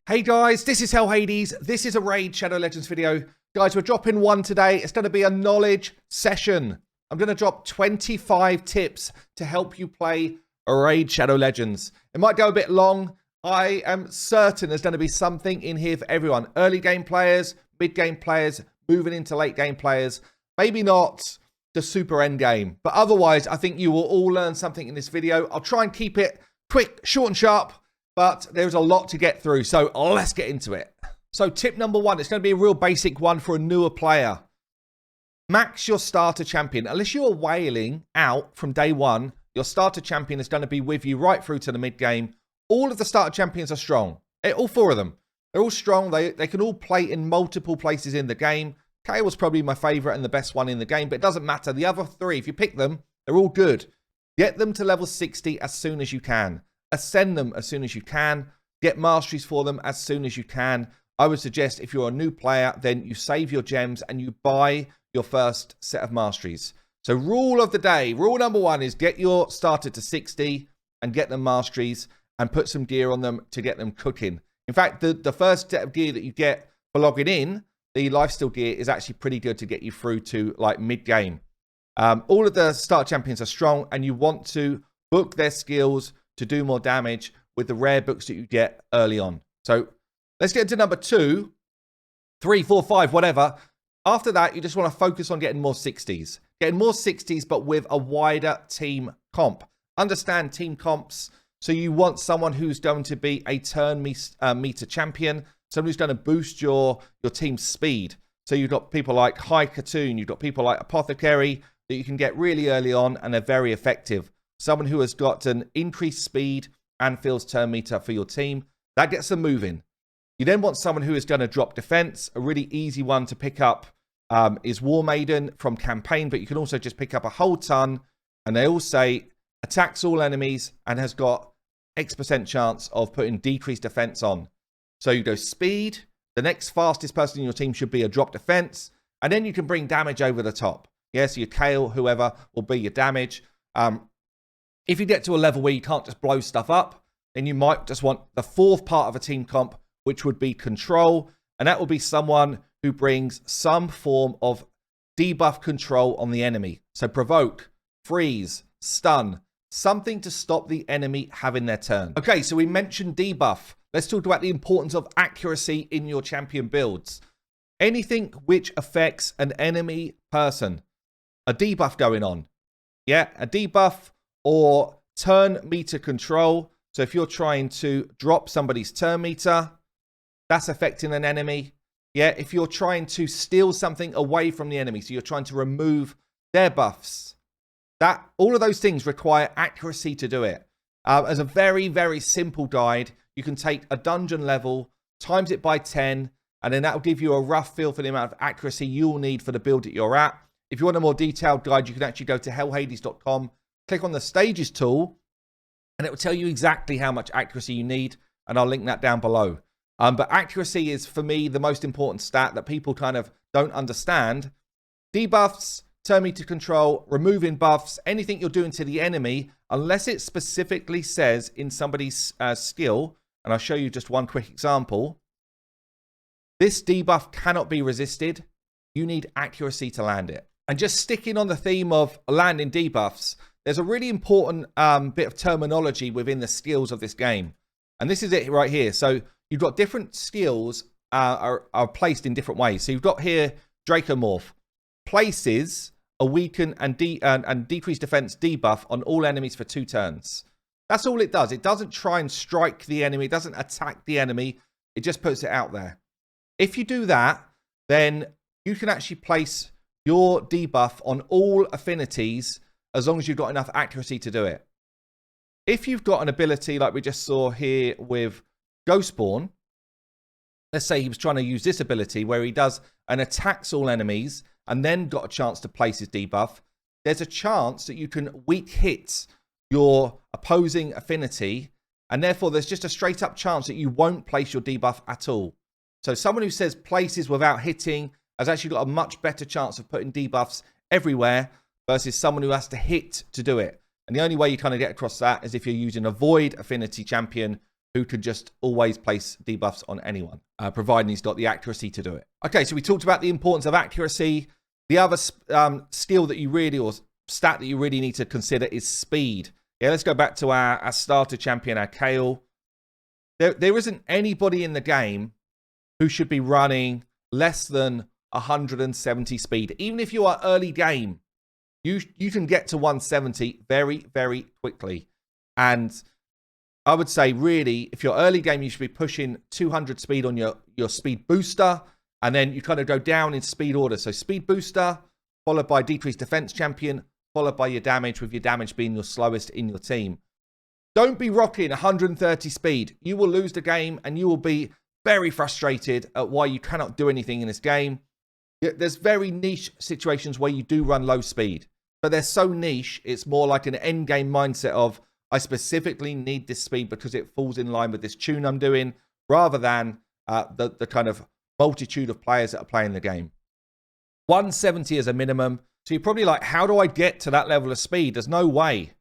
Hey guys, this is HellHades. This is a Raid Shadow Legends video. Guys, we're dropping one today. It's going to be a knowledge session. I'm going to drop 25 tips to help you play a Raid Shadow Legends. It might go a bit long. I am certain there's going to be something in here for everyone. Early game players, mid game players, moving into late game players. Maybe not the super end game, but otherwise I think you will all learn something in this video. I'll try and keep it quick, short and sharp, but there's a lot to get through, so let's get into it. So tip number one, it's going to be a real basic one for a newer player. Max your starter champion. Unless you're whaling out from day one, your starter champion is going to be with you right through to the mid game. All of the starter champions are strong. All four of them. They're all strong. They can all play in multiple places in the game. Kayle was probably my favourite and the best one in the game, but it doesn't matter. The other three, if you pick them, they're all good. Get them to level 60 as soon as you can. Ascend them as soon as you can. Get masteries for them as soon as you can. I would suggest if you're a new player, then you save your gems and you buy your first set of masteries. So rule of the day, rule number one is get your starter to 60 and get them masteries and put some gear on them to get them cooking. In fact, the first set of gear that you get for logging in, the lifesteal gear, is actually pretty good to get you through to like mid-game. All of the starter champions are strong and you want to book their skills to do more damage with the rare books that you get early on. So let's get into number 2, 3, 4, 5, whatever. After that, you just want to focus on getting more 60s. Getting more 60s, but with a wider team comp. Understand team comps. So you want someone who's going to be a turn meter champion. Someone who's going to boost your team's speed. So you've got people like High Katoon. You've got people like Apothecary that you can get really early on and they're very effective. Someone who has got an increased speed and feels turn meter for your team. That gets them moving. You then want someone who is going to drop defense. A really easy one to pick up is War Maiden from campaign, but you can also just pick up a whole ton. And they all say attacks all enemies and has got X% chance of putting decreased defense on. So you go speed. The next fastest person in your team should be a drop defense. And then you can bring damage over the top. Yeah, so your Kayle, whoever, will be your damage. If you get to a level where you can't just blow stuff up, then you might just want the fourth part of a team comp, which would be control. And that will be someone who brings some form of debuff control on the enemy. So provoke, freeze, stun, something to stop the enemy having their turn. Okay, so we mentioned debuff. Let's talk about the importance of accuracy in your champion builds. Anything which affects an enemy person. A debuff going on. Yeah, a debuff or turn meter control. So if you're trying to drop somebody's turn meter, that's affecting an enemy. Yeah, if you're trying to steal something away from the enemy, so you're trying to remove their buffs, that all of those things require accuracy to do it. As a very, very simple guide, you can take a dungeon level, times it by 10, and then that will give you a rough feel for the amount of accuracy you'll need for the build that you're at. If you want a more detailed guide, you can actually go to hellhades.com, click on the stages tool, and it will tell you exactly how much accuracy you need, and I'll link that down below. But accuracy is, for me, the most important stat that people kind of don't understand. Debuffs, turn meter control, removing buffs, anything you're doing to the enemy, unless it specifically says in somebody's skill, and I'll show you just one quick example. This debuff cannot be resisted. You need accuracy to land it. And just sticking on the theme of landing debuffs, there's a really important bit of terminology within the skills of this game. And this is it right here. So you've got different skills are placed in different ways. So you've got here Dracomorph. Places a weaken and decrease defense debuff on all enemies for 2 turns. That's all it does. It doesn't try and strike the enemy. It doesn't attack the enemy. It just puts it out there. If you do that, then you can actually place your debuff on all affinities as long as you've got enough accuracy to do it. If you've got an ability like we just saw here with Ghostborn, let's say he was trying to use this ability where he does and attacks all enemies and then got a chance to place his debuff, there's a chance that you can weak hit your opposing affinity, and therefore there's just a straight up chance that you won't place your debuff at all. So someone who says places without hitting has actually got a much better chance of putting debuffs everywhere versus someone who has to hit to do it. And the only way you kind of get across that is if you're using a void affinity champion who can just always place debuffs on anyone, providing he's got the accuracy to do it. Okay, so we talked about the importance of accuracy. The other skill that you really, or stat that you really need to consider is speed. Yeah, let's go back to our starter champion, our Kayle. There isn't anybody in the game who should be running less than 170 speed. Even if you are early game, you can get to 170 very, very quickly. And I would say, really, if you're early game, you should be pushing 200 speed on your speed booster. And then you kind of go down in speed order. So speed booster, followed by decreased defense champion, followed by your damage, with your damage being your slowest in your team. Don't be rocking 130 speed. You will lose the game and you will be very frustrated at why you cannot do anything in this game. There's very niche situations where you do run low speed, but they're so niche, it's more like an end game mindset of, I specifically need this speed because it falls in line with this tune I'm doing, rather than the kind of multitude of players that are playing the game. 170 is a minimum. So you're probably like, how do I get to that level of speed? There's no way.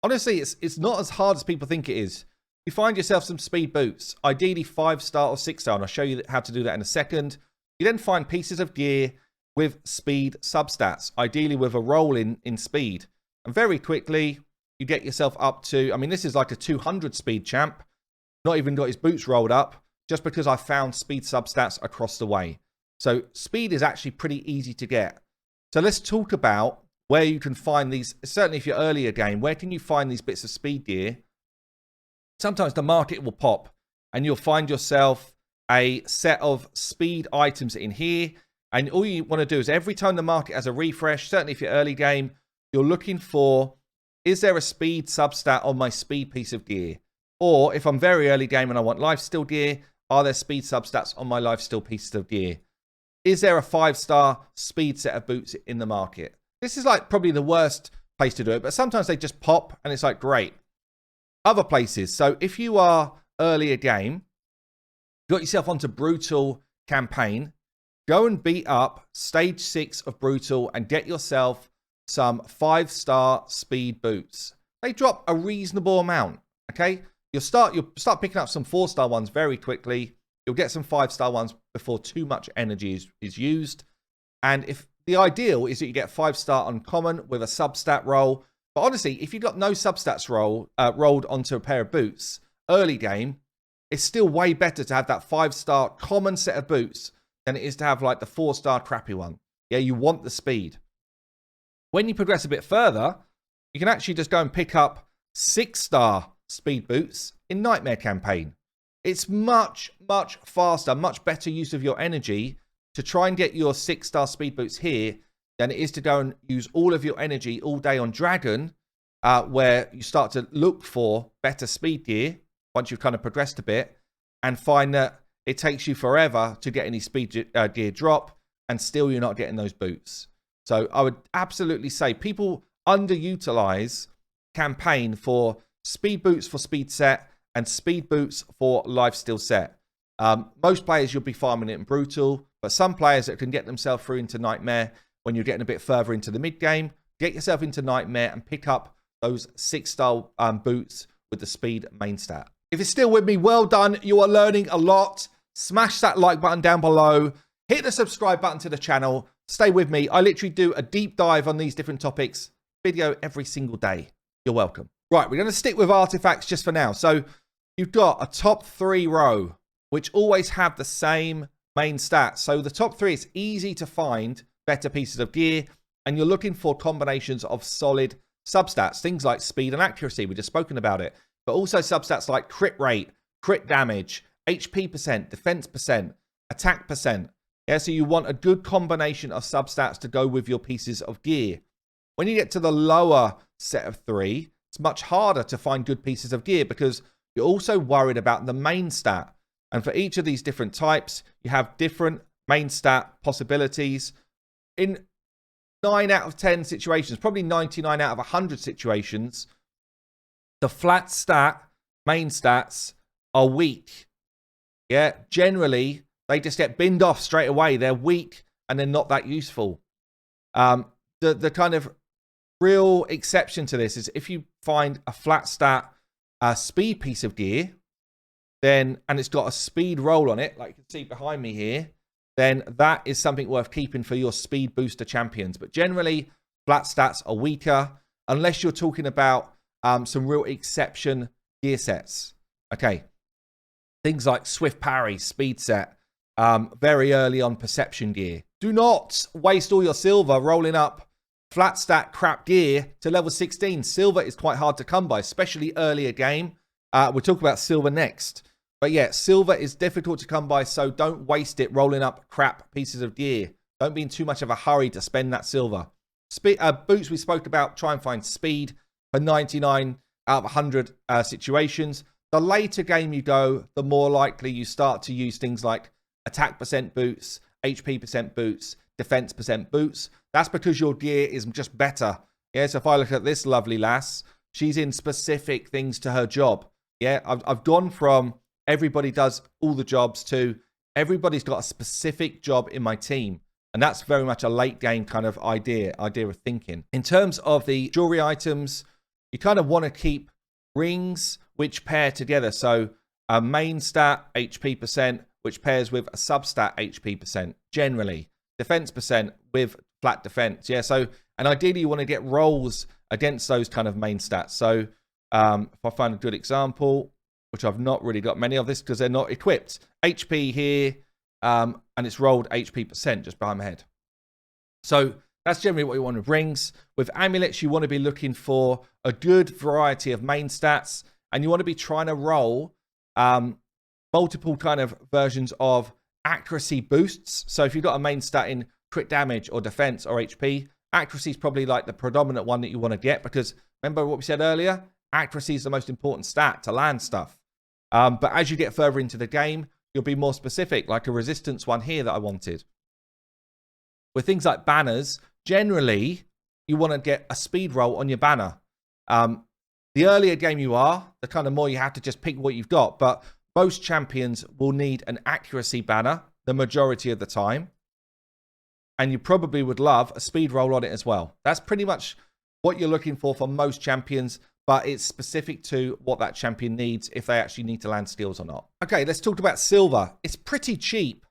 Honestly, it's not as hard as people think it is. You find yourself some speed boots, ideally 5-star or 6-star, and I'll show you how to do that in a second. You then find pieces of gear with speed substats, ideally with a roll in speed. And very quickly, you get yourself up to, I mean, this is like a 200 speed champ, not even got his boots rolled up, just because I found speed substats across the way. So speed is actually pretty easy to get. So let's talk about where you can find these, certainly if you're earlier game, where can you find these bits of speed gear? Sometimes the market will pop and you'll find yourself a set of speed items in here. And all you want to do is every time the market has a refresh, certainly if you're early game, you're looking for, is there a speed substat on my speed piece of gear? Or if I'm very early game and I want lifesteal gear, are there speed substats on my lifesteal pieces of gear? Is there a 5-star speed set of boots in the market? This is like probably the worst place to do it, but sometimes they just pop and it's like, great. Other places. So if you are earlier game, got yourself onto Brutal campaign, go and beat up stage 6 of Brutal and get yourself some 5-star speed boots. They drop a reasonable amount, okay? You'll start picking up some 4-star ones very quickly. You'll get some 5-star ones before too much energy is used. And if the ideal is that you get 5-star uncommon with a substat roll. But honestly, if you've got no substats rolled onto a pair of boots early game, it's still way better to have that 5-star common set of boots than it is to have like the 4-star crappy one. Yeah, you want the speed. When you progress a bit further, you can actually just go and pick up 6-star speed boots in Nightmare campaign. It's much, much faster, much better use of your energy to try and get your 6-star speed boots here than it is to go and use all of your energy all day on Dragon, where you start to look for better speed gear once you've kind of progressed a bit and find that it takes you forever to get any speed gear drop and still you're not getting those boots. So I would absolutely say people underutilize campaign for speed boots for speed set and speed boots for lifesteal set. Most players, you'll be farming it in Brutal, but some players that can get themselves through into Nightmare when you're getting a bit further into the mid game, get yourself into Nightmare and pick up those 6-star boots with the speed main stat. If you're still with me, well done. You are learning a lot. Smash that like button down below. Hit the subscribe button to the channel. Stay with me. I literally do a deep dive on these different topics. Video every single day. You're welcome. Right, we're going to stick with artifacts just for now. So you've got a top 3 row, which always have the same main stats. So the top 3, it's easy to find better pieces of gear, and you're looking for combinations of solid substats, things like speed and accuracy. We've just spoken about it, but also substats like crit rate, crit damage, HP percent, defense percent, attack percent. Yeah, so you want a good combination of substats to go with your pieces of gear. When you get to the lower set of 3, it's much harder to find good pieces of gear because you're also worried about the main stat. And for each of these different types, you have different main stat possibilities. In 9 out of 10 situations, probably 99 out of 100 situations, the flat stat main stats are weak. Yeah, generally, they just get binned off straight away. They're weak and they're not that useful. The kind of real exception to this is if you find a flat stat speed piece of gear, then, and it's got a speed roll on it, like you can see behind me here, then that is something worth keeping for your speed booster champions. But generally, flat stats are weaker, unless you're talking about some real exception gear sets. Okay, things like Swift Parry, speed set, very early on perception gear. Do not waste all your silver rolling up flat stat crap gear to level 16. Silver is quite hard to come by, especially earlier game. We'll talk about silver next. But yeah, silver is difficult to come by, so don't waste it rolling up crap pieces of gear. Don't be in too much of a hurry to spend that silver. Boots we spoke about, try and find speed for 99 out of 100 situations. The later game you go, the more likely you start to use things like attack percent boots, HP percent boots, defense percent boots. That's because your gear is just better. Yeah, so if I look at this lovely lass, she's in specific things to her job. Yeah, I've gone from everybody does all the jobs to everybody's got a specific job in my team. And that's very much a late game kind of idea of thinking. In terms of the jewelry items, you kind of want to keep rings which pair together. So a main stat HP percent, which pairs with a substat HP percent, generally. Defense percent with flat defense. Yeah, so, and ideally you want to get rolls against those kind of main stats. So if I find a good example, which I've not really got many of this because they're not equipped. HP here, and it's rolled HP percent just behind my head. So that's generally what you want with rings. With amulets, you want to be looking for a good variety of main stats, and you want to be trying to roll multiple kind of versions of accuracy boosts. So if you've got a main stat in crit damage or defense or HP, accuracy is probably like the predominant one that you want to get, because remember what we said earlier? Accuracy is the most important stat to land stuff. But as you get further into the game, you'll be more specific, like a resistance one here that I wanted. With things like banners, generally, you want to get a speed roll on your banner. The earlier game you are, the kind of more you have to just pick what you've got. But most champions will need an accuracy banner the majority of the time. And you probably would love a speed roll on it as well. That's pretty much what you're looking for most champions, but it's specific to what that champion needs, if they actually need to land skills or not. Okay, let's talk about silver. It's pretty cheap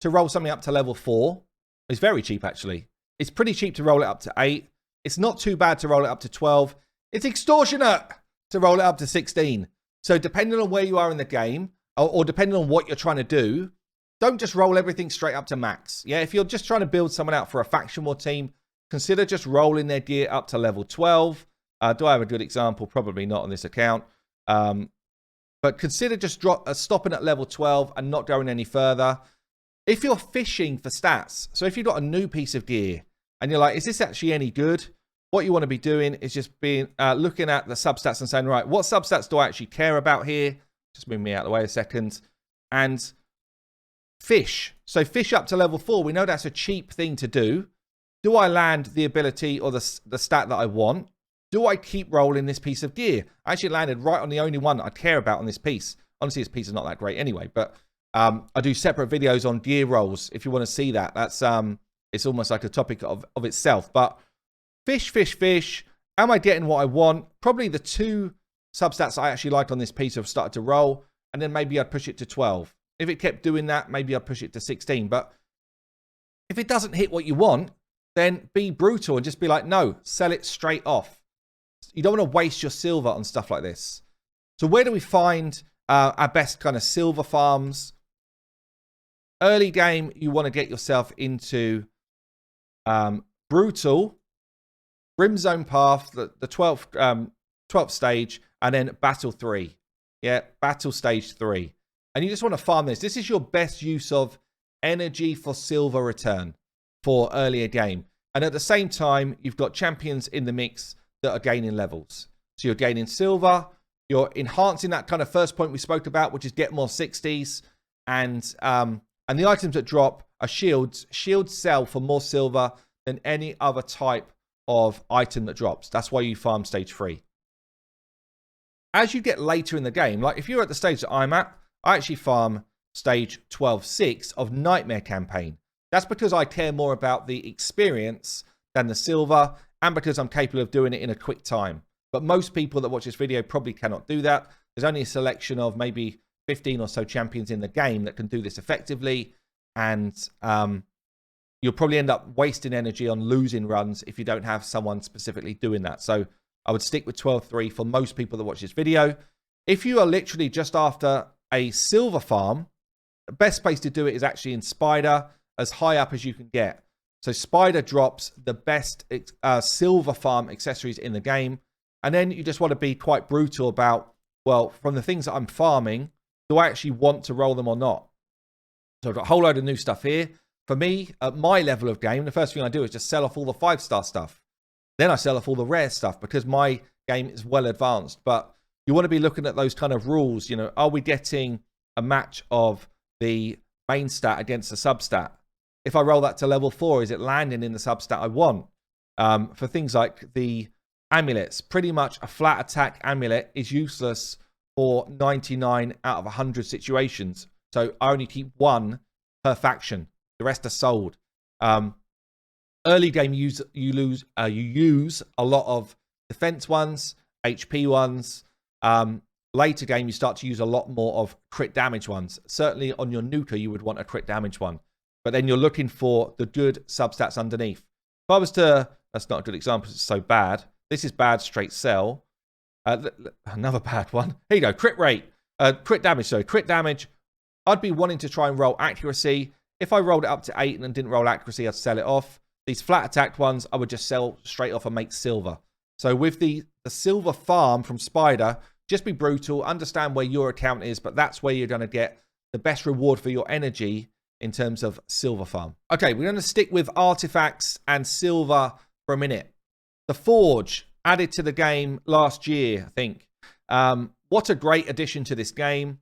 to roll something up to level 4. It's very cheap, actually. It's pretty cheap to roll it up to 8. It's not too bad to roll it up to 12. It's extortionate to roll it up to 16. So depending on where you are in the game, or depending on what you're trying to do, don't just roll everything straight up to max. Yeah, if you're just trying to build someone out for a faction war team, consider just rolling their gear up to level 12. Do I have a good example? Probably not on this account. But consider just stopping at level 12 and not going any further. If you're fishing for stats, so if you've got a new piece of gear and you're like, is this actually any good? What you want to be doing is just being looking at the substats and saying, right, what substats do I actually care about here? Just move me out of the way a second. And fish. So fish up to level 4. We know that's a cheap thing to do. Do I land the ability or the stat that I want? Do I keep rolling this piece of gear? I actually landed right on the only one that I care about on this piece. Honestly, this piece is not that great anyway, but I do separate videos on gear rolls if you want to see that. That's it's almost like a topic of itself. But fish. Am I getting what I want? Probably the 2 substats I actually like on this piece have started to roll, and then maybe I'd push it to 12. If it kept doing that, maybe I'd push it to 16. But if it doesn't hit what you want, then be brutal and just be like, no, sell it straight off. You don't want to waste your silver on stuff like this. So where do we find our best kind of silver farms? Early game, you want to get yourself into Brutal, Brimzone Path, the 12th stage, and then Battle 3. Yeah, Battle Stage 3. And you just want to farm this. This is your best use of energy for silver return for earlier game. And at the same time, you've got champions in the mix that are gaining levels. So you're gaining silver, you're enhancing that kind of first point we spoke about, which is get more 60s. And the items that drop are shields. Shields sell for more silver than any other type of item that drops. That's why you farm stage 3. As you get later in the game, like if you're at the stage that I'm at, I actually farm stage 12.6 of Nightmare Campaign. That's because I care more about the experience than the silver, and because I'm capable of doing it in a quick time. But most people that watch this video probably cannot do that. There's only a selection of maybe 15 or so champions in the game that can do this effectively. And you'll probably end up wasting energy on losing runs if you don't have someone specifically doing that. So I would stick with 12-3 for most people that watch this video. If you are literally just after a silver farm, the best place to do it is actually in Spider, as high up as you can get. So Spider drops the best silver farm accessories in the game. And then you just want to be quite brutal about, well, from the things that I'm farming, do I actually want to roll them or not? So I've got a whole load of new stuff here. For me, at my level of game, the first thing I do is just sell off all the 5-star stuff. Then I sell off all the rare stuff because my game is well advanced. But you want to be looking at those kind of rules. You know, are we getting a match of the main stat against the substat? If I roll that to level 4, is it landing in the substat I want? For things like the amulets, pretty much a flat attack amulet is useless for 99 out of 100 situations. So I only keep one per faction. The rest are sold. Early game, you use a lot of defense ones, HP ones. Later game, you start to use a lot more of crit damage ones. Certainly on your nuker, you would want a crit damage one. But then you're looking for the good substats underneath. If I was to, that's not a good example, it's so bad. This is bad straight sell. Another bad one. Here you go, crit rate. Crit damage, sorry. Crit damage, I'd be wanting to try and roll accuracy. If I rolled it up to 8 and didn't roll accuracy, I'd sell it off. These flat attacked ones, I would just sell straight off and make silver. So with the silver farm from Spider, just be brutal, understand where your account is, but that's where you're going to get the best reward for your energy in terms of silver farm. Okay, we're going to stick with artifacts and silver for a minute. The Forge, added to the game last year, I think. What a great addition to this game.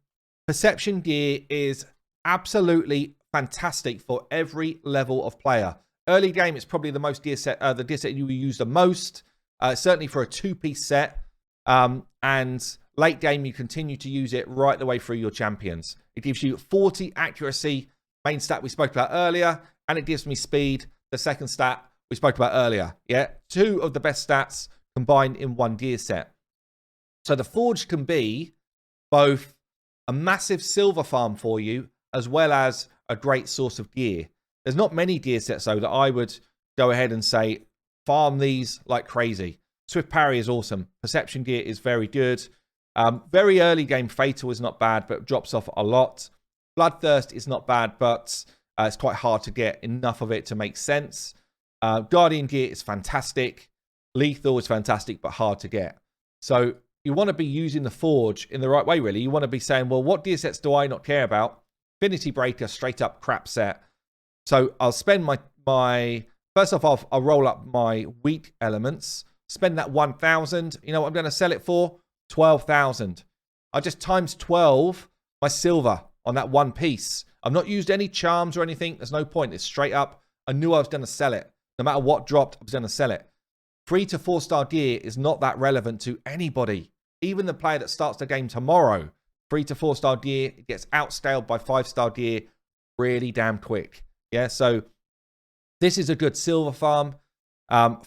Perception gear is absolutely fantastic for every level of player. Early game, it's probably the most gear set, the gear set you will use the most, certainly for a 2-piece set. And late game, you continue to use it right the way through your champions. It gives you 40 accuracy, main stat we spoke about earlier, and it gives me speed, the second stat we spoke about earlier. Yeah, 2 of the best stats combined in one gear set. So the Forge can be both a massive silver farm for you, as well as a great source of gear. There's not many gear sets, though, that I would go ahead and say, farm these like crazy. Swift Parry is awesome. Perception gear is very good. Very early game, Fatal is not bad, but drops off a lot. Bloodthirst is not bad, but it's quite hard to get enough of it to make sense. Guardian gear is fantastic. Lethal is fantastic, but hard to get. So you want to be using the Forge in the right way, really. You want to be saying, well, what gear sets do I not care about? Affinity Breaker, straight up crap set. So I'll spend my first off, I'll roll up my weak elements, spend that 1,000. You know what I'm going to sell it for? 12,000. I just times 12 my silver on that one piece. I've not used any charms or anything. There's no point. It's straight up. I knew I was going to sell it. No matter what dropped, I was going to sell it. 3 to 4-star gear is not that relevant to anybody. Even the player that starts the game tomorrow. 3 to 4-star gear gets outscaled by 5-star gear really damn quick. Yeah, so this is a good silver farm.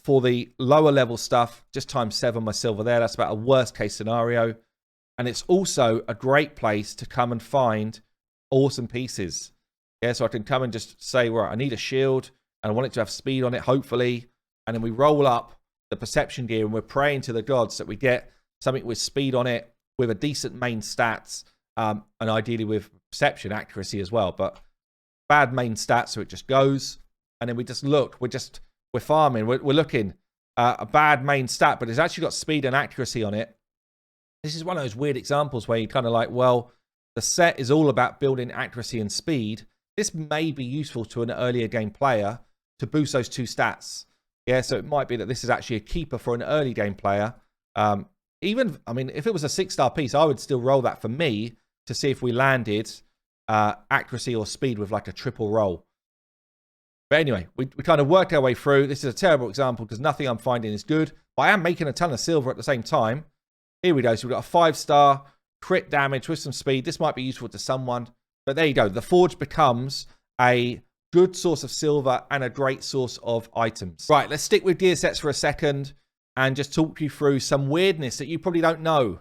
For the lower level stuff, just times 7 my silver there. That's about a worst case scenario. And it's also a great place to come and find awesome pieces. Yeah, so I can come and just say, right, I need a shield and I want it to have speed on it, hopefully. And then we roll up the perception gear and we're praying to the gods that we get something with speed on it, with a decent main stats, and ideally with perception accuracy as well. But bad main stats, so it just goes. And then we just look, we're farming, we're looking, a bad main stat, but it's actually got speed and accuracy on it. This is one of those weird examples where you kind of like, well, the set is all about building accuracy and speed. This may be useful to an earlier game player to boost those 2 stats. Yeah, so it might be that this is actually a keeper for an early game player. Even, I mean, if it was a 6-star piece, I would still roll that for me to see if we landed accuracy or speed with like a triple roll. But anyway, we kind of work our way through. This is a terrible example because nothing I'm finding is good. But I am making a ton of silver at the same time. Here we go. So we've got a 5-star crit damage with some speed. This might be useful to someone. But there you go. The Forge becomes a good source of silver and a great source of items. Right, let's stick with gear sets for a second and just talk you through some weirdness that you probably don't know.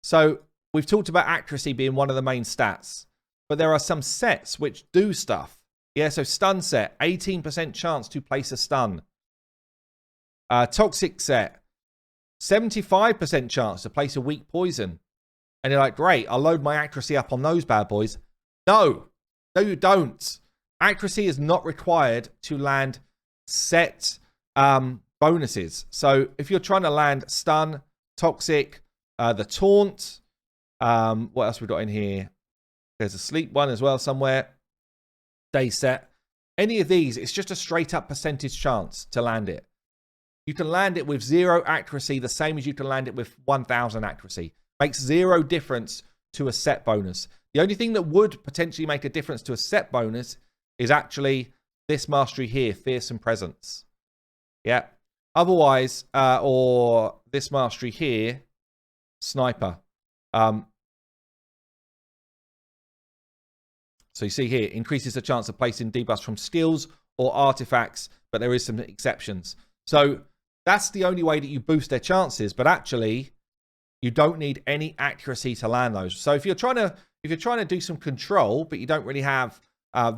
So we've talked about accuracy being one of the main stats, but there are some sets which do stuff. Yeah, so stun set, 18% chance to place a stun. Toxic set, 75% chance to place a weak poison. And you're like, great, I'll load my accuracy up on those bad boys. No, you don't. Accuracy is not required to land set bonuses. So if you're trying to land stun, toxic, the taunt, what else we got in here? There's a sleep one as well somewhere. Day set. Any of these, it's just a straight up percentage chance to land it. You can land it with 0 accuracy, the same as you can land it with 1000 accuracy. Makes 0 difference to a set bonus. The only thing that would potentially make a difference to a set bonus is actually this mastery here, Fearsome Presence. Yeah. Otherwise, or this mastery here, Sniper. So you see here, increases the chance of placing debuffs from skills or artifacts, but there is some exceptions. So that's the only way that you boost their chances, but actually you don't need any accuracy to land those. So if you're trying to do some control, but you don't really have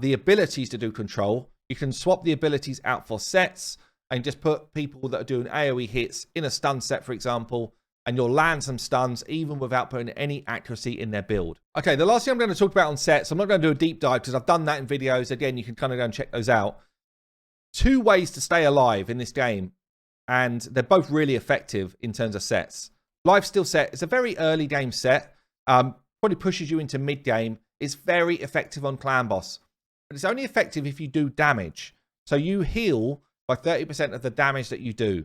the abilities to do control, you can swap the abilities out for sets and just put people that are doing AoE hits in a stun set, for example, and you'll land some stuns even without putting any accuracy in their build. Okay, the last thing I'm going to talk about on sets, I'm not going to do a deep dive because I've done that in videos. Again, you can kind of go and check those out. 2 ways to stay alive in this game, and they're both really effective in terms of sets. Lifesteal set is a very early game set, probably pushes you into mid game. It's very effective on clan boss, but it's only effective if you do damage. So you heal by 30% of the damage that you do.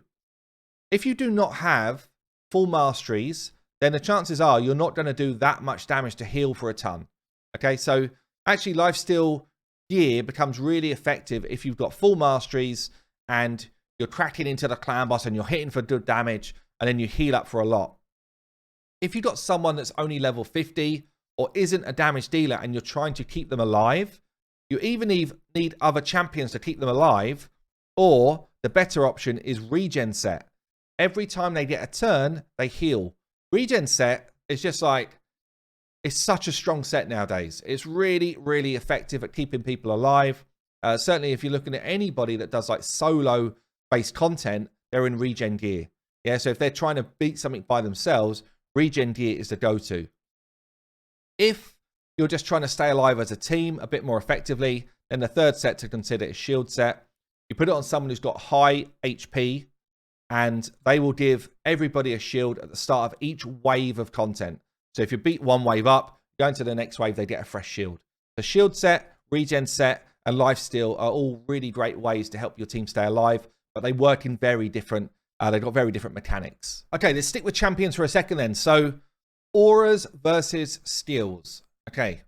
If you do not have full masteries, then the chances are you're not going to do that much damage to heal for a ton. Okay, so actually lifesteal gear becomes really effective if you've got full masteries and you're cracking into the clan boss and you're hitting for good damage, and then you heal up for a lot. If you've got someone that's only level 50 or isn't a damage dealer and you're trying to keep them alive, you even need other champions to keep them alive, or the better option is regen set. Every time they get a turn, they heal. Regen set is just like, it's such a strong set nowadays. It's really, really effective at keeping people alive. Certainly if you're looking at anybody that does like solo-based content, they're in regen gear. Yeah, so if they're trying to beat something by themselves, regen gear is the go-to. If you're just trying to stay alive as a team a bit more effectively, then the third set to consider is shield set. You put it on someone who's got high HP, and they will give everybody a shield at the start of each wave of content. So if you beat one wave up, go into the next wave, they get a fresh shield. The shield set, regen set, and lifesteal are all really great ways to help your team stay alive, but they work in very different, they've got very different mechanics. Okay, let's stick with champions for a second then. So auras versus skills. Okay.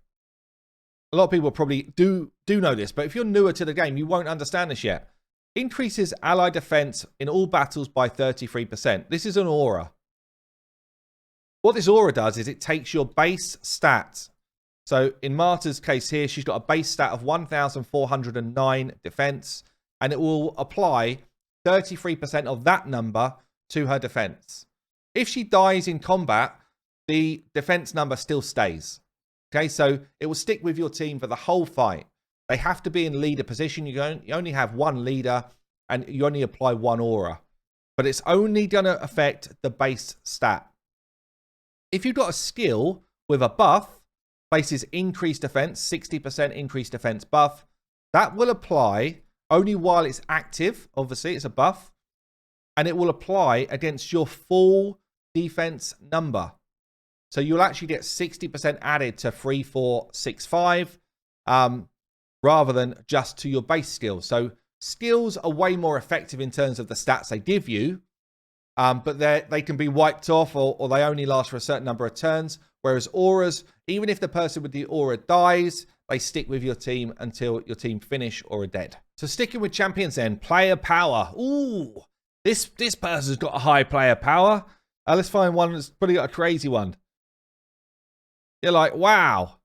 A lot of people probably do know this, but if you're newer to the game, you won't understand this yet. Increases ally defense in all battles by 33%. This is an aura. What this aura does is it takes your base stat. So in Marta's case here, she's got a base stat of 1,409 defense, and it will apply 33% of that number to her defense. If she dies in combat, the defense number still stays. Okay, so it will stick with your team for the whole fight. They have to be in leader position. You only have one leader and you only apply one aura. But it's only going to affect the base stat. If you've got a skill with a buff, places increased defense, 60% increased defense buff, that will apply only while it's active. Obviously, it's a buff. And it will apply against your full defense number. So you'll actually get 60% added to 3, 4, 6, 5. Rather than just to your base skills. So skills are way more effective in terms of the stats they give you, but they can be wiped off or they only last for a certain number of turns. Whereas auras, even if the person with the aura dies, they stick with your team until your team finish or are dead. So sticking with champions then, player power. Ooh, this person's got a high player power. Let's find one that's probably got a crazy one. You're like, wow.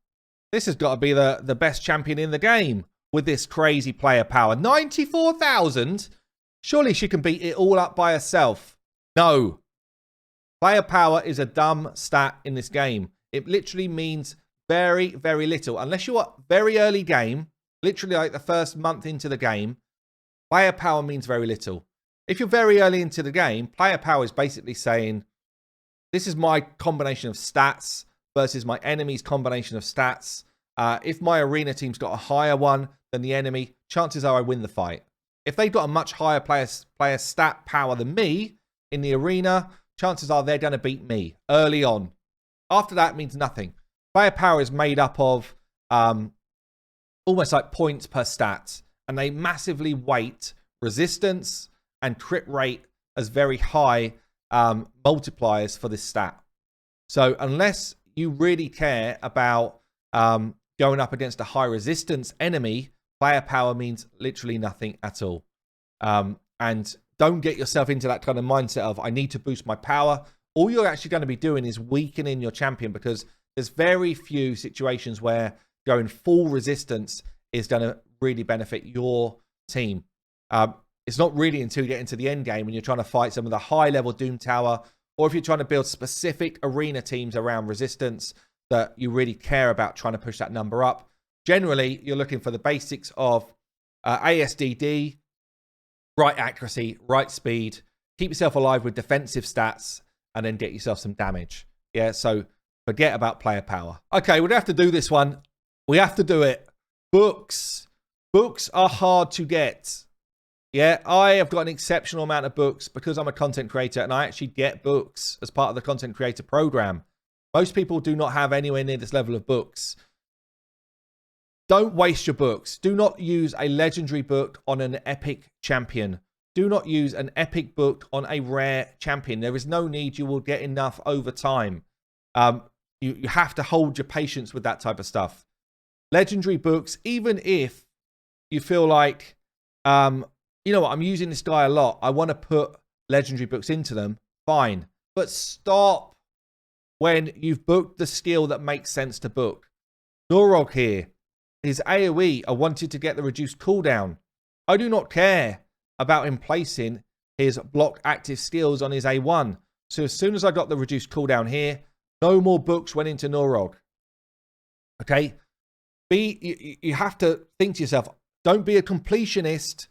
This has got to be the best champion in the game with this crazy player power. 94,000? Surely she can beat it all up by herself. No. Player power is a dumb stat in this game. It literally means very, very little. Unless you're very early game, literally like the first month into the game, player power means very little. If you're very early into the game, player power is basically saying, this is my combination of stats versus my enemy's combination of stats. If my arena team's got a higher one than the enemy, chances are I win the fight. If they've got a much higher player stat power than me in the arena, chances are they're going to beat me early on. After that, it means nothing. Player power is made up of almost like points per stat, and they massively weight resistance and crit rate as very high multipliers for this stat. So unless you really care about going up against a high resistance enemy, player power means literally nothing at all. And don't get yourself into that kind of mindset of, I need to boost my power. All you're actually going to be doing is weakening your champion, because there's very few situations where going full resistance is going to really benefit your team. It's not really until you get into the end game when you're trying to fight some of the high level Doom Tower, or if you're trying to build specific arena teams around resistance, that you really care about trying to push that number up. Generally, you're looking for the basics of ASDD, right accuracy, right speed, keep yourself alive with defensive stats, and then get yourself some damage. Yeah, so forget about player power. Okay, we're going to have to do this one. We have to do it. Books. Books are hard to get. Yeah, I have got an exceptional amount of books because I'm a content creator, and I actually get books as part of the content creator program. Most people do not have anywhere near this level of books. Don't waste your books. Do not use a legendary book on an epic champion. Do not use an epic book on a rare champion. There is no need. You will get enough over time. You have to hold your patience with that type of stuff. Legendary books, even if you feel like, you know what, I'm using this guy a lot, I want to put legendary books into them, fine. But stop when you've booked the skill that makes sense to book. Norog here, his AoE, I wanted to get the reduced cooldown. I do not care about him placing his block active skills on his A1. So as soon as I got the reduced cooldown here, no more books went into Norog. Okay? You have to think to yourself, don't be a completionist.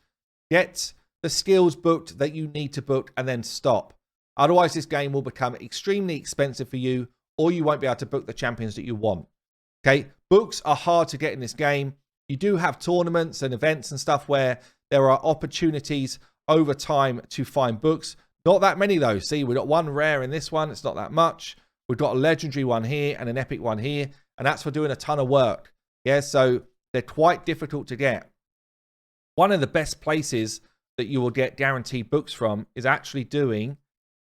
Get the skills booked that you need to book and then stop. Otherwise, this game will become extremely expensive for you, or you won't be able to book the champions that you want. Okay? Books are hard to get in this game. You do have tournaments and events and stuff where there are opportunities over time to find books. Not that many though. See, we've got one rare in this one. It's not that much. We've got a legendary one here and an epic one here. And that's for doing a ton of work. Yeah, so they're quite difficult to get. One of the best places that you will get guaranteed books from is actually doing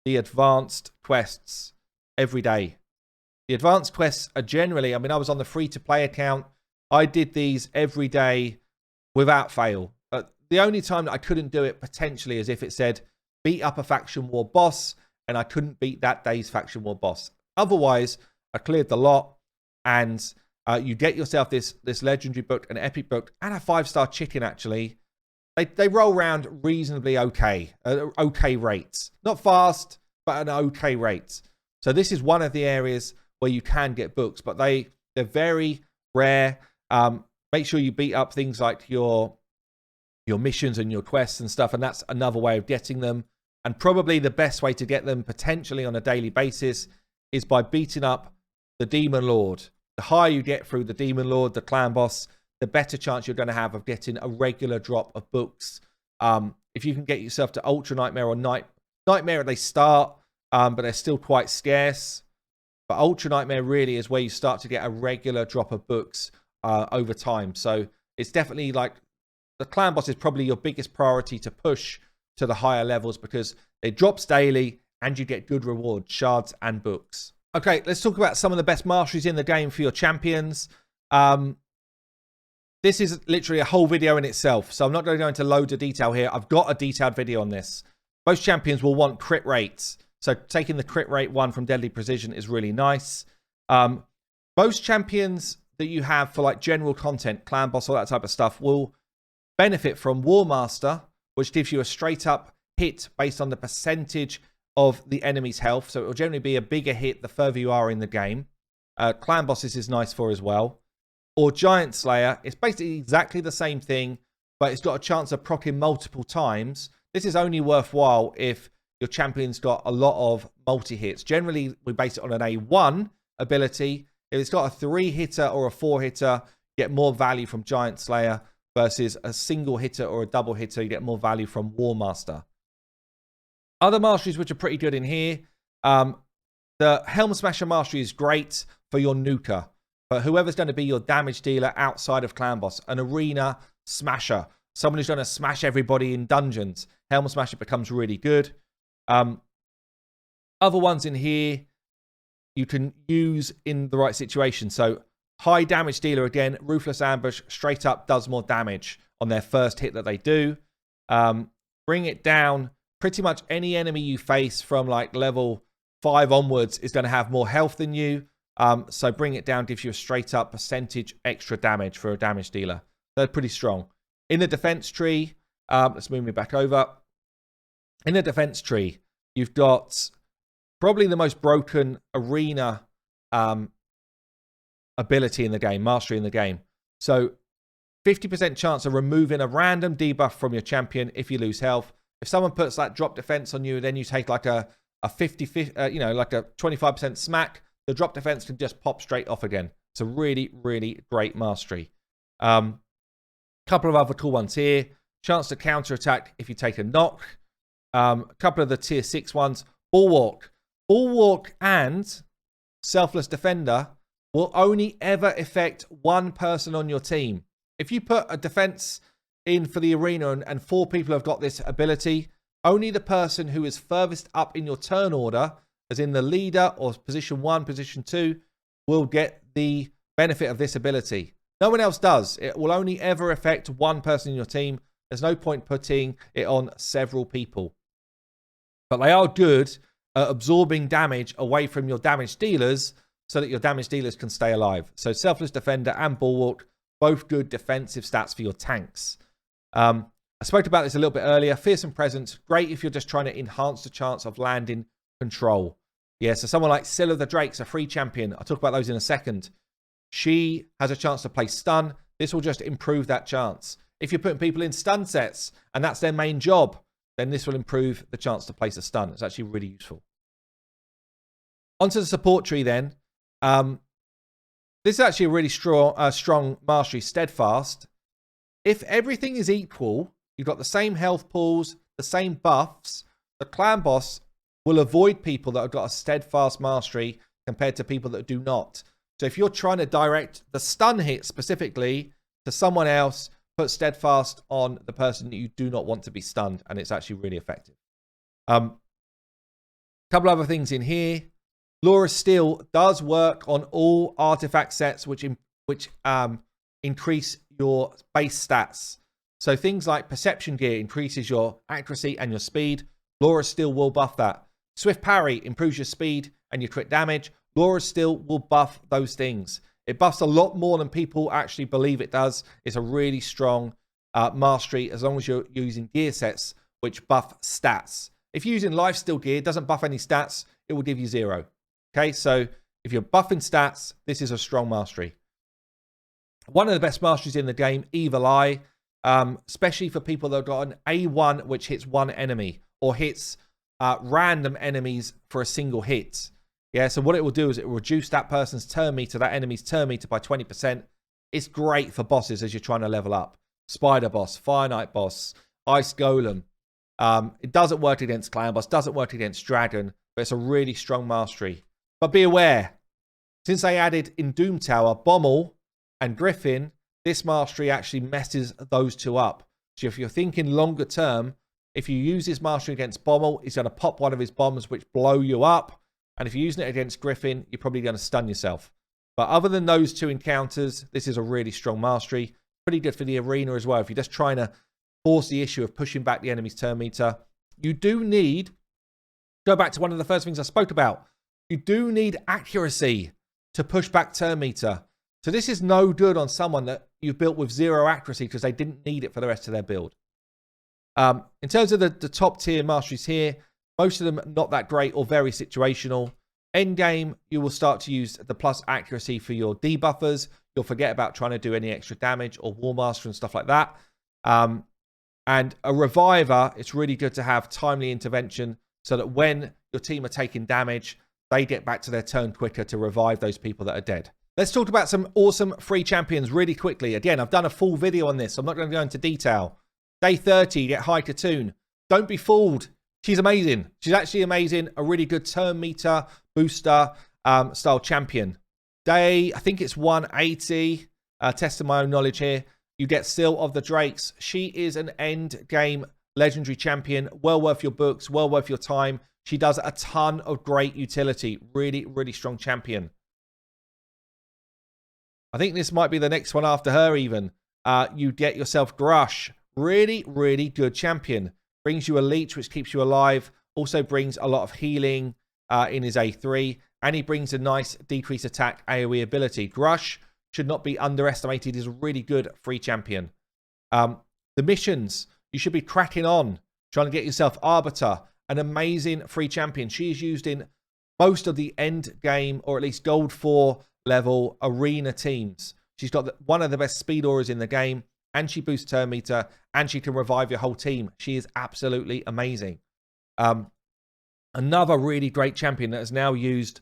the advanced quests every day. The advanced quests are generally, I mean, I was on the free-to-play account. I did these every day without fail. The only time that I couldn't do it potentially is if it said, beat up a faction war boss, and I couldn't beat that day's faction war boss. Otherwise, I cleared the lot, and you get yourself this legendary book, an epic book, and a 5-star chicken, actually. They roll around reasonably okay. Okay rates. Not fast, but an okay rate. So this is one of the areas where you can get books, but they're very rare. Make sure you beat up things like your missions and your quests and stuff, and that's another way of getting them. And probably the best way to get them potentially on a daily basis is by beating up the Demon Lord. The higher you get through the Demon Lord, the clan boss, the better chance you're going to have of getting a regular drop of books. If you can get yourself to Ultra Nightmare or Nightmare, they start, but they're still quite scarce. But Ultra Nightmare really is where you start to get a regular drop of books over time. So it's definitely like the clan boss is probably your biggest priority to push to the higher levels because it drops daily and you get good rewards, shards and books. Okay, let's talk about some of the best masteries in the game for your champions. This is literally a whole video in itself, so I'm not going to go into loads of detail here. I've got a detailed video on this. Most champions will want crit rates. So taking the crit rate one from Deadly Precision is really nice. Most champions that you have for like general content, clan boss, all that type of stuff, will benefit from War Master, which gives you a straight up hit based on the percentage of the enemy's health. So it will generally be a bigger hit the further you are in the game. Clan Bosses is nice for as well. Or Giant Slayer. It's basically exactly the same thing, but it's got a chance of proccing multiple times. This is only worthwhile if your champion's got a lot of multi-hits. Generally, we base it on an A1 ability. If it's got a 3-hitter or a 4-hitter, you get more value from Giant Slayer versus a single hitter or a double hitter. You get more value from War Master. Other masteries which are pretty good in here. The Helm Smasher mastery is great for your nuker. But whoever's going to be your damage dealer outside of Clan Boss, an arena smasher, someone who's going to smash everybody in dungeons, Helm Smasher becomes really good. Other ones in here you can use in the right situation. So high damage dealer again, Ruthless Ambush straight up does more damage on their first hit that they do. Bring it down. Pretty much any enemy you face from like level 5 onwards is going to have more health than you. So bring it down gives you a straight up percentage extra damage for a damage dealer. They're pretty strong. In the defense tree, let's move me back over. In the defense tree, you've got probably the most broken arena ability in the game, mastery in the game. So 50% chance of removing a random debuff from your champion if you lose health. If someone puts that drop defense on you, then you take like a 50, like a 25% smack, the drop defense can just pop straight off again. It's a really, really great mastery. Couple of other cool ones here. Chance to counterattack if you take a knock. A couple of the tier 6 ones. Bulwark. Bulwark and Selfless Defender will only ever affect one person on your team. If you put a defense in for the arena and 4 people have got this ability, only the person who is furthest up in your turn order, as in the leader or position 1, position 2, will get the benefit of this ability. No one else does. It will only ever affect one person in your team. There's no point putting it on several people. But they are good at absorbing damage away from your damage dealers so that your damage dealers can stay alive. So Selfless Defender and Bulwark, both good defensive stats for your tanks. I spoke about this a little bit earlier. Fearsome Presence, great if you're just trying to enhance the chance of landing control. Yeah, so someone like Scylla the Drake's a free champion. I'll talk about those in a second. She has a chance to play stun. This will just improve that chance. If you're putting people in stun sets and that's their main job, then this will improve the chance to place a stun. It's actually really useful. Onto the support tree then. This is actually a really strong mastery, Steadfast. If everything is equal, you've got the same health pools, the same buffs, the clan boss will avoid people that have got a Steadfast mastery compared to people that do not. So if you're trying to direct the stun hit specifically to someone else, put Steadfast on the person that you do not want to be stunned, and it's actually really effective. Couple other things in here. Laura Steel does work on all artifact sets which increase your base stats. So things like Perception Gear increases your accuracy and your speed. Laura Steel will buff that. Swift Parry improves your speed and your crit damage. Laura Steel will buff those things. It buffs a lot more than people actually believe it does. It's a really strong mastery as long as you're using gear sets which buff stats. If you're using Lifesteal gear, it doesn't buff any stats. It will give you 0. Okay, so if you're buffing stats, this is a strong mastery. One of the best masteries in the game, Evil Eye, especially for people that have got an A1 which hits one enemy or hits random enemies for a single hit. Yeah, so what it will do is it will reduce that person's turn meter, that enemy's turn meter by 20%. It's great for bosses as you're trying to level up. Spider Boss, Fire Knight Boss, Ice Golem. It doesn't work against Clan Boss, doesn't work against Dragon, but it's a really strong mastery. But be aware, since they added in Doom Tower, Bommel and Griffin, this mastery actually messes those two up. So if you're thinking longer term, if you use this mastery against Bommel, he's going to pop one of his bombs which blow you up. And if you're using it against Griffin, you're probably going to stun yourself. But other than those two encounters, this is a really strong mastery. Pretty good for the arena as well. If you're just trying to force the issue of pushing back the enemy's turn meter, you do need, go back to one of the first things I spoke about, you do need accuracy to push back turn meter. So this is no good on someone that you've built with 0 accuracy because they didn't need it for the rest of their build. In terms of the top tier masteries here, most of them not that great or very situational. End game, you will start to use the plus accuracy for your debuffers. You'll forget about trying to do any extra damage or War Master and stuff like that. And a Reviver, it's really good to have timely intervention so that when your team are taking damage, they get back to their turn quicker to revive those people that are dead. Let's talk about some awesome free champions really quickly. Again, I've done a full video on this. I'm not going to go into detail. Day 30, you get High Katoon. Don't be fooled. She's amazing. She's actually amazing. A really good turn meter booster style champion. Day, I think it's 180. Testing my own knowledge here. You get Seal of the Drakes. She is an end game legendary champion. Well worth your books. Well worth your time. She does a ton of great utility. Really, really strong champion. I think this might be the next one after her even. You get yourself Grush. Really, really good champion. Brings you a leech, which keeps you alive. Also brings a lot of healing in his A3. And he brings a nice decrease attack AoE ability. Grush should not be underestimated. He's a really good free champion. The missions, you should be cracking on. Trying to get yourself Arbiter. An amazing free champion. She is used in most of the end game, or at least Gold 4 level arena teams. She's got one of the best speed auras in the game. And she boosts turn meter, and she can revive your whole team. She is absolutely amazing. Another really great champion that is now used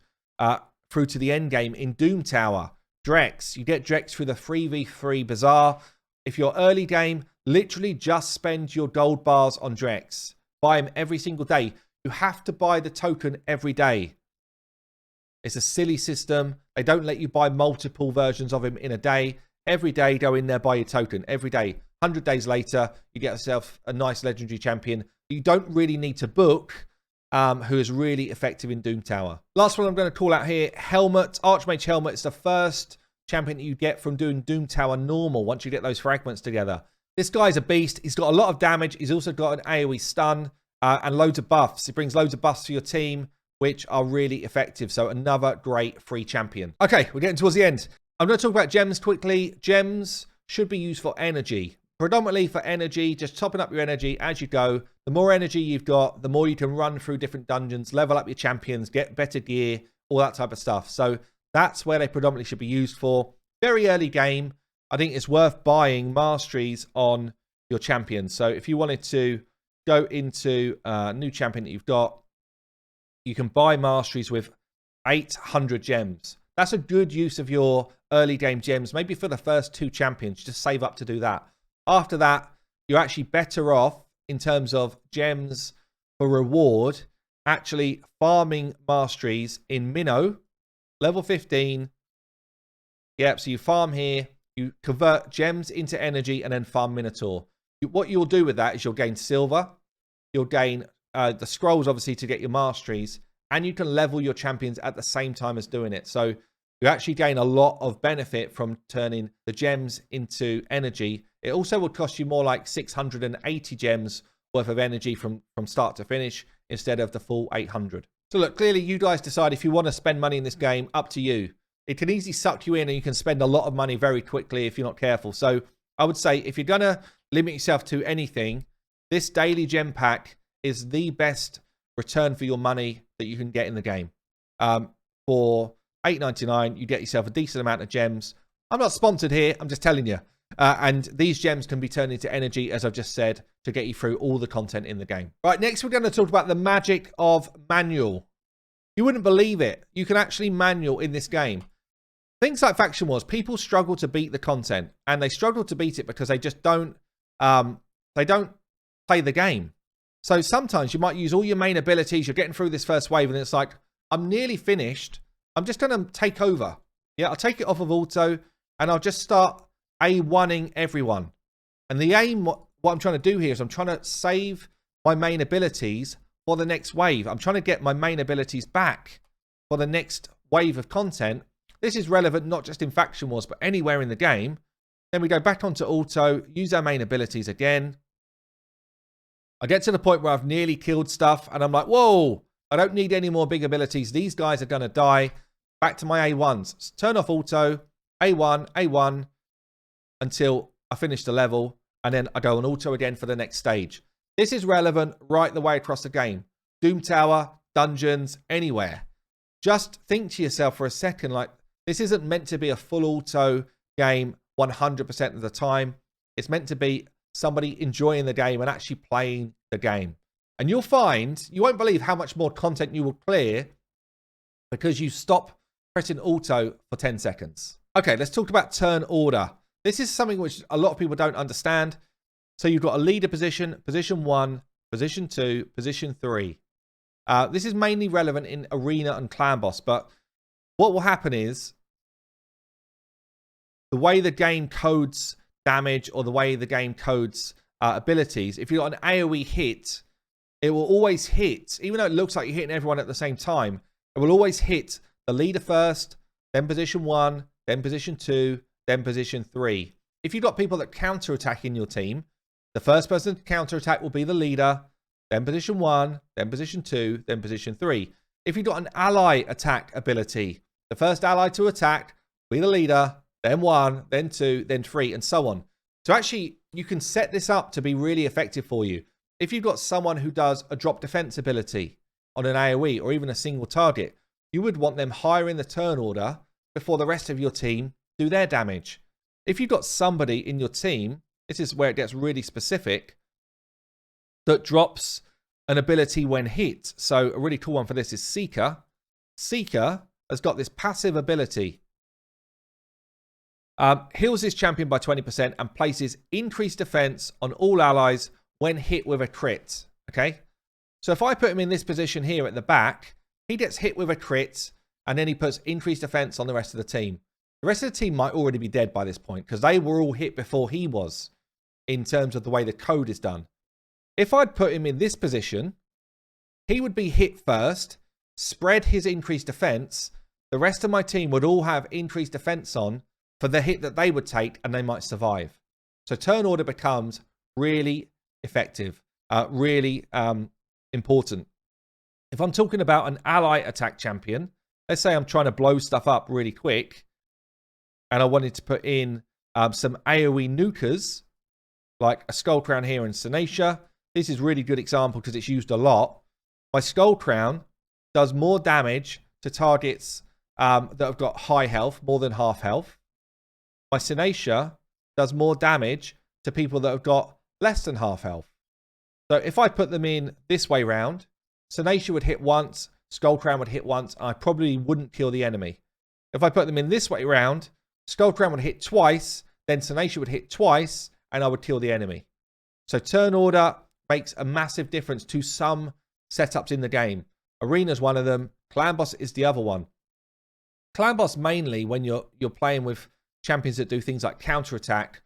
through to the end game in Doom Tower. Drex. You get Drex through the 3v3 Bazaar. If you're early game, literally just spend your gold bars on Drex. Buy him every single day. You have to buy the token every day. It's a silly system. They don't let you buy multiple versions of him in a day. Every day, go in there, buy your token. Every day. 100 days later, you get yourself a nice legendary champion. You don't really need to book, who is really effective in Doom Tower. Last one I'm going to call out here, Helmet. Archmage Helmet is the first champion that you get from doing Doom Tower normal once you get those fragments together. This guy's a beast. He's got a lot of damage. He's also got an AoE stun and loads of buffs. He brings loads of buffs for your team, which are really effective. So another great free champion. Okay, we're getting towards the end. I'm going to talk about gems quickly. Gems should be used for energy. Predominantly for energy, just topping up your energy as you go. The more energy you've got, the more you can run through different dungeons, level up your champions, get better gear, all that type of stuff. So that's where they predominantly should be used for. Very early game, I think it's worth buying masteries on your champions. So if you wanted to go into a new champion that you've got, you can buy masteries with 800 gems. That's a good use of your early game gems, maybe for the first 2 champions. Just save up to do that. After that, you're actually better off in terms of gems for reward, actually farming masteries in Minnow, level 15. Yep, so you farm here, you convert gems into energy, and then farm Minotaur. What you'll do with that is you'll gain silver, you'll gain the scrolls, obviously, to get your masteries, and you can level your champions at the same time as doing it. So you actually gain a lot of benefit from turning the gems into energy. It also will cost you more like 680 gems worth of energy from start to finish instead of the full 800. So look, clearly you guys decide if you want to spend money in this game, up to you. It can easily suck you in and you can spend a lot of money very quickly if you're not careful. So I would say if you're going to limit yourself to anything, this daily gem pack is the best return for your money that you can get in the game. For $8.99, you get yourself a decent amount of gems. I'm not sponsored here, I'm just telling you. And these gems can be turned into energy, as I've just said, to get you through all the content in the game. Right, next we're going to talk about the magic of manual. You wouldn't believe it. You can actually manual in this game. Things like Faction Wars, people struggle to beat the content, and they struggle to beat it because they just don't play the game. So sometimes you might use all your main abilities, you're getting through this first wave, and it's like, I'm nearly finished. I'm just going to take over. Yeah, I'll take it off of auto, and I'll just start A1ing everyone. And the aim, what I'm trying to do here is I'm trying to save my main abilities for the next wave. I'm trying to get my main abilities back for the next wave of content. This is relevant not just in Faction Wars, but anywhere in the game. Then we go back onto auto, use our main abilities again. I get to the point where I've nearly killed stuff, and I'm like, whoa, I don't need any more big abilities. These guys are going to die. Back to my A1s. Turn off auto, A1, until I finish the level, and then I go on auto again for the next stage. This is relevant right the way across the game. Doom Tower, dungeons, anywhere. just think to yourself for a second, like, this isn't meant to be a full auto game 100% of the time. It's meant to be somebody enjoying the game and actually playing the game. And you'll find, you won't believe how much more content you will clear because you stop pressing auto for 10 seconds. Okay, let's talk about turn order. This is something which a lot of people don't understand. So you've got a leader position, position 1, position 2, position 3. This is mainly relevant in Arena and Clan Boss, but what will happen is the way the game codes damage or the way the game codes abilities, if you've got an AoE hit, it will always hit, even though it looks like you're hitting everyone at the same time, it will always hit the leader first, then position 1, then position 2, then position 3. If you've got people that counter-attack in your team, the first person to counter-attack will be the leader, then position 1, then position 2, then position 3. If you've got an ally attack ability, the first ally to attack will be the leader, then 1, then 2, then 3, and so on. So actually, you can set this up to be really effective for you. If you've got someone who does a drop defense ability on an AoE or even a single target, you would want them higher in the turn order before the rest of your team do their damage. If you've got somebody in your team, this is where it gets really specific, that drops an ability when hit. So a really cool one for this is Seeker. Seeker has got this passive ability. Heals his champion by 20% and places increased defense on all allies when hit with a crit. Okay? So if I put him in this position here at the back, he gets hit with a crit and then he puts increased defense on the rest of the team. The rest of the team might already be dead by this point because they were all hit before he was in terms of the way the code is done. If I'd put him in this position, he would be hit first, spread his increased defense. The rest of my team would all have increased defense on for the hit that they would take and they might survive. So turn order becomes really effective, really important. If I'm talking about an ally attack champion, let's say I'm trying to blow stuff up really quick and I wanted to put in some AoE nukers, like a Skull Crown here in Sinacia. This is a really good example because it's used a lot. My Skull Crown does more damage to targets that have got high health, more than half health. My Sinacia does more damage to people that have got less than half health. So if I put them in this way round, Sinacia would hit once, Skull Crown would hit once, and I probably wouldn't kill the enemy. If I put them in this way round, Skull Crown would hit twice, then Sinacia would hit twice, and I would kill the enemy. So turn order makes a massive difference to some setups in the game. Arena's one of them. Clan Boss is the other one. Clan Boss mainly when you're playing with champions that do things like counter-attack,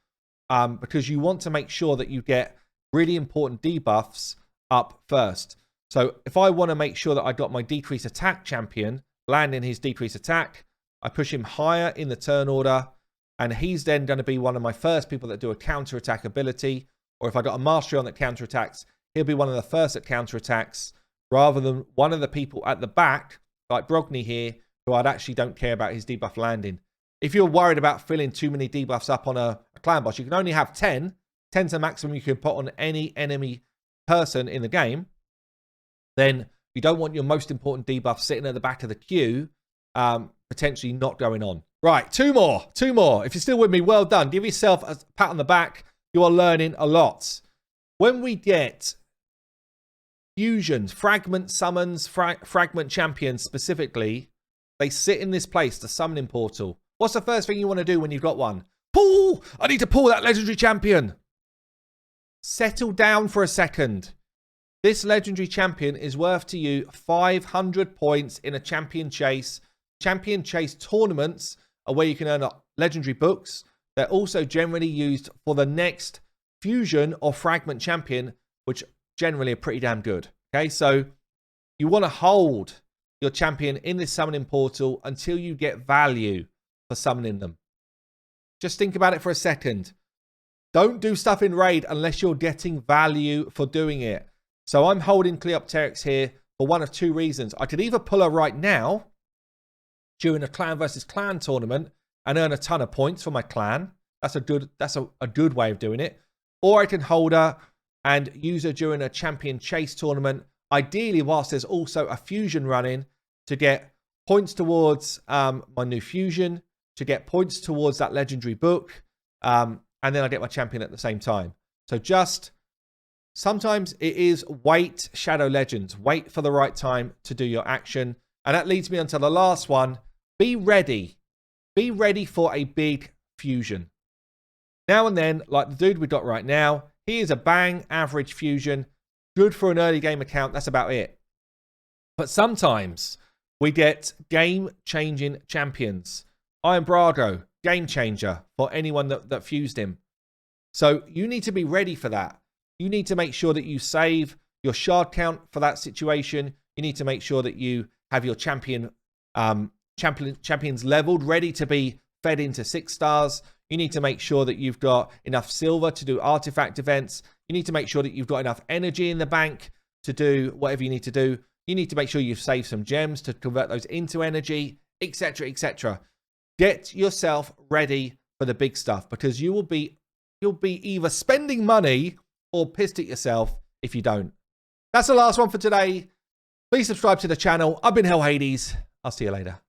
because you want to make sure that you get really important debuffs up first. So if I want to make sure that I got my decreased attack champion landing his decreased attack, I push him higher in the turn order, and he's then going to be one of my first people that do a counter-attack ability. Or if I got a mastery on that counter-attacks, he'll be one of the first that counter-attacks, rather than one of the people at the back, like Brogni here, who I'd actually don't care about his debuff landing. If you're worried about filling too many debuffs up on a clan boss, you can only have 10. 10's the maximum you can put on any enemy person in the game. Then you don't want your most important debuff sitting at the back of the queue, potentially not going on. Right, two more. If you're still with me, well done. Give yourself a pat on the back. You are learning a lot. When we get fusions, fragment summons, fragment champions specifically, they sit in this place, the summoning portal. What's the first thing you want to do when you've got one? Pull! I need to pull that legendary champion. Settle down for a second. This legendary champion is worth to you 500 points in a champion chase. Champion chase tournaments are where you can earn legendary books. They're also generally used for the next fusion or fragment champion, which generally are pretty damn good. Okay, so you want to hold your champion in this summoning portal until you get value for summoning them. Just think about it for a second. Don't do stuff in raid unless you're getting value for doing it. So I'm holding Cleopteryx here for one of two reasons. I could either pull her right now during a clan versus clan tournament and earn a ton of points for my clan. That's a good way of doing it. Or I can hold her and use her during a champion chase tournament, ideally whilst there's also a fusion running, to get points towards my new fusion, to get points towards that legendary book, and then I get my champion at the same time. So just sometimes it is wait, Shadow Legends. Wait for the right time to do your action. And that leads me on to the last one. Be ready. Be ready for a big fusion. Now and then, like the dude we got right now, he is a bang average fusion. Good for an early game account. That's about it. But sometimes we get game-changing champions. Iron Brago, game changer for anyone that fused him. So you need to be ready for that. You need to make sure that you save your shard count for that situation. You need to make sure that you have your champions leveled, ready to be fed into 6 stars. You need to make sure that you've got enough silver to do artifact events. You need to make sure that you've got enough energy in the bank to do whatever you need to do. You need to make sure you've saved some gems to convert those into energy, etc., etc. Get yourself ready for the big stuff, because you'll be either spending money or pissed at yourself if you don't. That's the last one for today. Please subscribe to the channel. I've been Hell Hades. I'll see you later.